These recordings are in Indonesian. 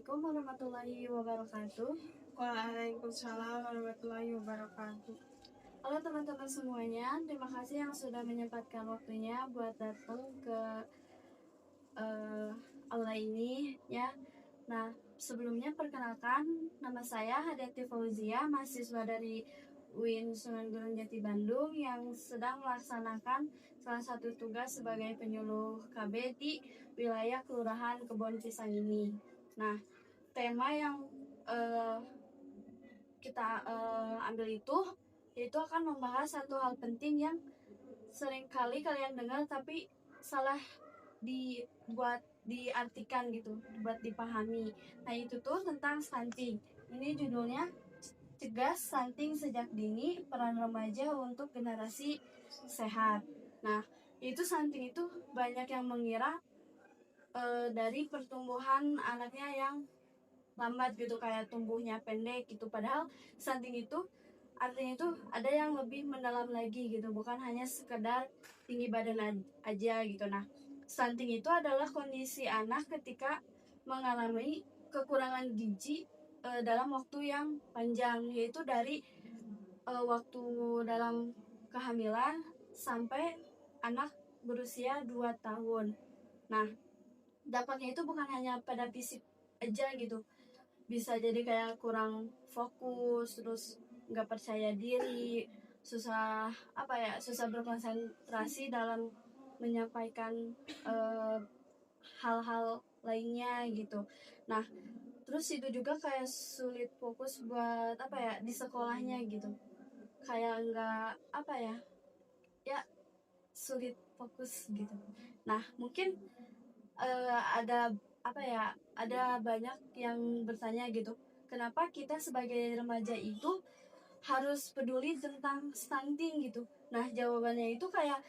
Assalamualaikum warahmatullahi wabarakatuh. Waalaikumsalam warahmatullahi wabarakatuh. Halo teman-teman semuanya, terima kasih yang sudah menyempatkan waktunya buat datang ke aula ini ya. Nah, sebelumnya perkenalkan, nama saya Hadati Fauzia, mahasiswa dari UIN Sunan Gunung Jati Bandung yang sedang melaksanakan salah satu tugas sebagai penyuluh KB di wilayah Kelurahan Kebon Pisang ini. Nah, tema yang eh, kita ambil itu yaitu akan membahas satu hal penting yang sering kali kalian dengar tapi salah diartikan gitu, buat dipahami. Nah, itu tuh tentang stunting. Ini judulnya Cegah Stunting Sejak Dini, Peran Remaja untuk Generasi Sehat. Nah, itu stunting itu banyak yang mengira dari pertumbuhan anaknya yang lambat gitu, kayak tumbuhnya pendek gitu, padahal stunting itu artinya itu ada yang lebih mendalam lagi gitu, bukan hanya sekedar tinggi badan aja gitu. Nah, stunting itu adalah kondisi anak ketika mengalami kekurangan gizi dalam waktu yang panjang, yaitu dari waktu dalam kehamilan sampai anak berusia 2 tahun. Nah, dampaknya itu bukan hanya pada fisik aja gitu, bisa jadi kayak kurang fokus, terus nggak percaya diri, susah berkonsentrasi dalam menyampaikan eh, hal-hal lainnya gitu. Nah, terus itu juga kayak sulit fokus buat di sekolahnya gitu, kayak nggak ya sulit fokus gitu. Nah, mungkin ada ada banyak yang bertanya gitu, kenapa kita sebagai remaja itu harus peduli tentang stunting gitu. Nah, jawabannya itu kayak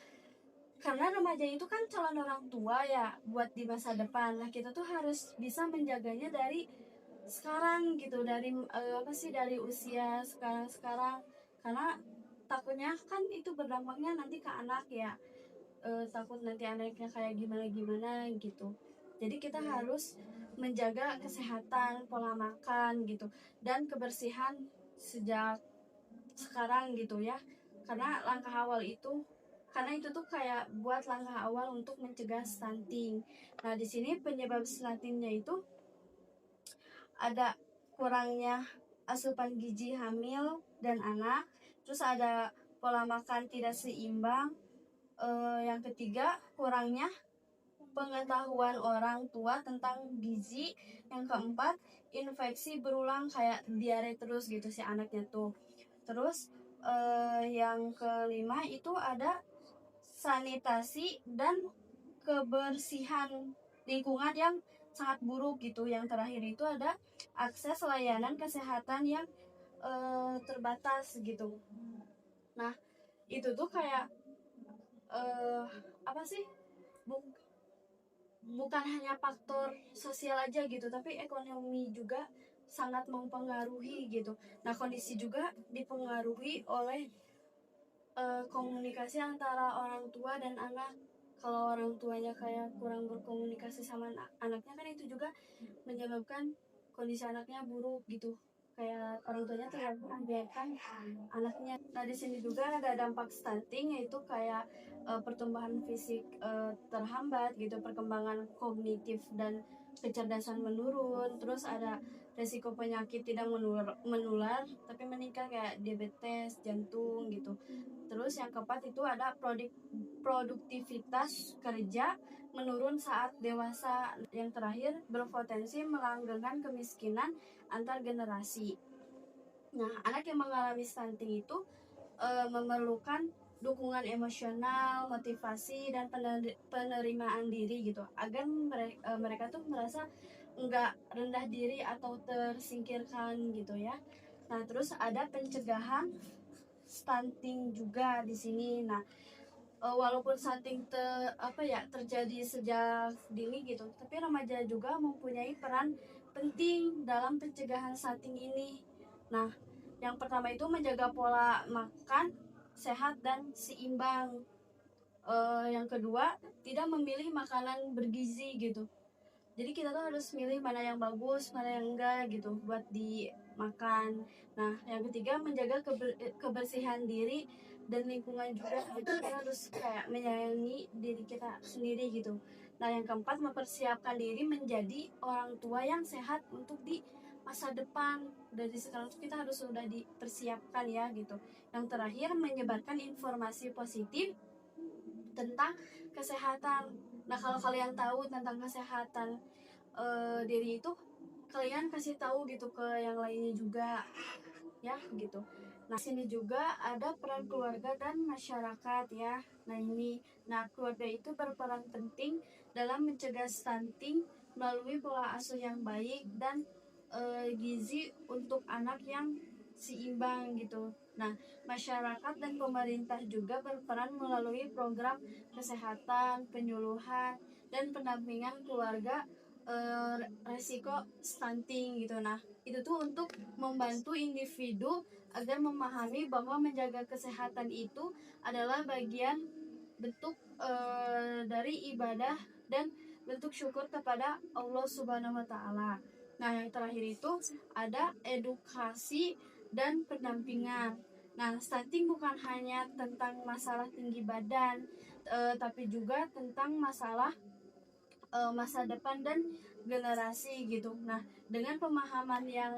karena remaja itu kan calon orang tua ya buat di masa depan. Nah, kita tuh harus bisa menjaganya dari sekarang gitu, dari dari usia sekarang, karena takutnya kan itu berdampaknya nanti ke anak ya. Takut nanti anaknya kayak gimana gitu. Jadi kita harus menjaga kesehatan, pola makan gitu, dan kebersihan sejak sekarang gitu ya. Karena itu tuh kayak buat langkah awal untuk mencegah stunting. Nah, di sini penyebab stuntingnya itu ada kurangnya asupan gizi hamil dan anak, terus ada pola makan tidak seimbang. Yang ketiga, kurangnya pengetahuan orang tua tentang gizi. Yang keempat, infeksi berulang kayak diare terus gitu si anaknya tuh. Terus yang kelima itu ada sanitasi dan kebersihan lingkungan yang sangat buruk gitu. Yang terakhir itu ada akses layanan kesehatan yang terbatas gitu. Nah, itu tuh kayak eh apa sih bukan hanya faktor sosial aja gitu, tapi ekonomi juga sangat mempengaruhi gitu. Nah, kondisi juga dipengaruhi oleh komunikasi antara orang tua dan anak. Kalau orang tuanya kayak kurang berkomunikasi sama anaknya, kan itu juga menyebabkan kondisi anaknya buruk gitu, kayak orang tuanya terlalu membiarkan anaknya. Nah, di sini juga ada dampak stunting, yaitu kayak pertumbuhan fisik terhambat gitu, perkembangan kognitif dan kecerdasan menurun, terus ada resiko penyakit tidak menular tapi meningkat kayak diabetes, jantung gitu. Terus yang keempat itu ada produktivitas kerja menurun saat dewasa. Yang terakhir, berpotensi melanggengkan kemiskinan antar generasi. Nah, anak yang mengalami stunting itu memerlukan dukungan emosional, motivasi, dan penerimaan diri gitu, agar mereka tuh merasa nggak rendah diri atau tersingkirkan gitu ya. Nah, terus ada pencegahan stunting juga di sini. Nah, walaupun stunting terjadi sejak dini gitu, tapi remaja juga mempunyai peran penting dalam pencegahan stunting ini. Nah, yang pertama itu menjaga pola makan sehat dan seimbang. Yang kedua, tidak memilih makanan bergizi gitu. Jadi kita tuh harus milih mana yang bagus, mana yang enggak gitu buat dimakan. Nah, yang ketiga menjaga kebersihan diri dan lingkungan juga. Itu kita harus kayak menyayangi diri kita sendiri gitu. Nah, yang keempat mempersiapkan diri menjadi orang tua yang sehat untuk di masa depan. Dari sekarang tuh kita harus sudah dipersiapkan ya gitu. Yang terakhir menyebarkan informasi positif tentang kesehatan. Nah, kalau kalian tahu tentang kesehatan diri itu, kalian kasih tahu gitu ke yang lainnya juga ya gitu. Nah, sini juga ada peran keluarga dan masyarakat ya. Nah, keluarga itu berperan penting dalam mencegah stunting melalui pola asuh yang baik dan gizi untuk anak yang seimbang gitu. Nah, masyarakat dan pemerintah juga berperan melalui program kesehatan, penyuluhan, dan pendampingan keluarga resiko stunting gitu. Nah, itu tuh untuk membantu individu agar memahami bahwa menjaga kesehatan itu adalah bagian bentuk dari ibadah dan bentuk syukur kepada Allah Subhanahu wa taala. Nah, yang terakhir itu ada edukasi dan pendampingan. Nah, stunting bukan hanya tentang masalah tinggi badan, tapi juga tentang masalah masa depan dan generasi gitu. Nah, dengan pemahaman yang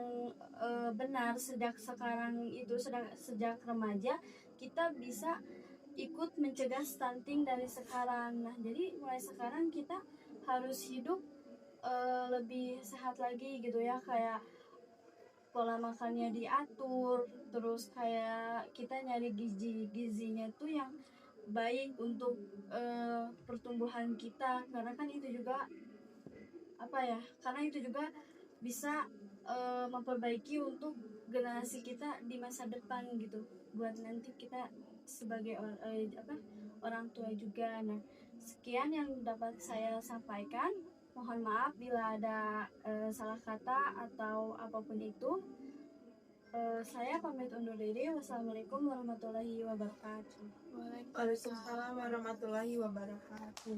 benar sejak sekarang itu sejak remaja, kita bisa ikut mencegah stunting dari sekarang. Nah, jadi mulai sekarang kita harus hidup lebih sehat lagi gitu ya, kayak pola makannya diatur, terus kayak kita nyari gizinya tuh yang baik untuk pertumbuhan kita, karena kan itu juga apa ya, karena itu juga bisa memperbaiki untuk generasi kita di masa depan gitu, buat nanti kita sebagai orang tua juga. Nah, sekian yang dapat saya sampaikan, mohon maaf bila ada salah kata atau apapun itu. Saya pamit undur diri. Wassalamualaikum warahmatullahi wabarakatuh. Waalaikumsalam warahmatullahi wabarakatuh.